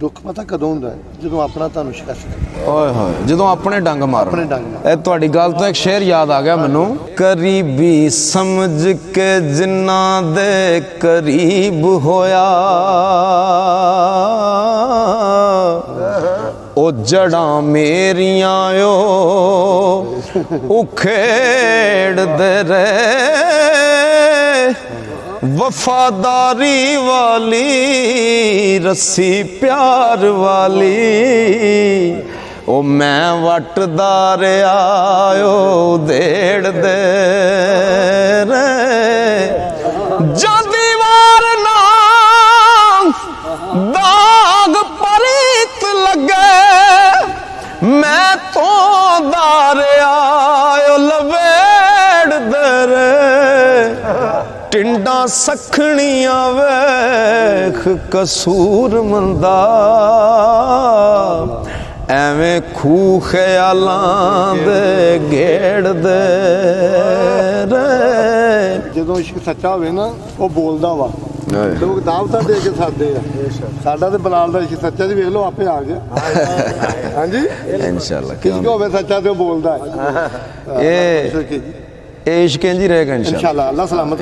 ਦੁੱਖ ਪਤਾ ਕਦੋਂ ਹੁੰਦਾ ਜਦੋਂ ਆਪਣਾ ਤੁਹਾਨੂੰ ਸ਼ਿਕਸਤ ਓਏ ਹੋਏ ਜਦੋਂ ਆਪਣੇ ਡੰਗ ਮਾਰੋ। ਆਪਣੇ ਡੰਗ ਮਾਰੋ। ਇਹ ਤੁਹਾਡੀ ਗੱਲ ਤੋਂ ਇੱਕ ਸ਼ੇਰ ਯਾਦ ਆ ਗਿਆ ਮੈਨੂੰ। ਕਰੀਬੀ ਸਮਝ ਕੇ ਜਿਨ੍ਹਾਂ ਦੇ ਕਰੀਬ ਹੋਇਆ ਉਹ ਜੜਾਂ ਮੇਰੀਆਂ ਉਹ ਖੇਡਦੇ ਰਹੇ ਵਫਾਦਾਰੀ ਵਾਲੀ ਰੱਸੀ ਪਿਆਰ ਵਾਲੀ ਉਹ ਮੈਂ ਵੱਟਦਾ ਰਿਹਾ ਓ ਦੇੜਦੇ ਰਹੇ ਜਾਂਦੀ ਵਾਰ ਨਾ ਦਾਗ ਪਰੀਤ ਲੱਗੇ ਮੈਂ ਤੋਂ ਦਾਰਿਆ ਓ ਲਵੇੜਦੇ ਰਹੇ ਟਿੰਡਾਂ ਸਖਣੀਆਂ ਵੇਖ ਕਸੂਰ ਮੰਦਾ ਐਵੇਂ ਖੂਹ ਖਿਆਲਾਂ ਦੇ ਗੇੜਦੇ ਰਹੇ। ਜਦੋਂ ਇਸ਼ਕ ਸੱਚਾ ਹੋਵੇ ਨਾ ਉਹ ਬੋਲਦਾ ਵਾ, ਲੋਕ ਦਾਵਤਾਂ ਦੇ ਕੇ ਸਾਦੇ ਆ। ਸਾਡਾ ਤੇ ਬਲਾਲ ਦਾ ਇਸ਼ਕ ਸੱਚਾ ਜੀ ਵੇਖ ਲਓ ਆਪੇ ਆ ਗਿਆ। ਹਾਂਜੀ ਇਨਸ਼ਾਅੱਲਾ ਕਿਸੇ ਕੋ ਹੋਵੇ ਸੱਚਾ ਤੇ ਉਹ ਬੋਲਦਾ ਹੈ। ਇਹ ਇਸ਼ਕ ਇੰਝ ਹੀ ਰਹੇਗਾ ਇਨਸ਼ਾਅੱਲਾ। ਅੱਲਾ ਸਲਾਮਤ।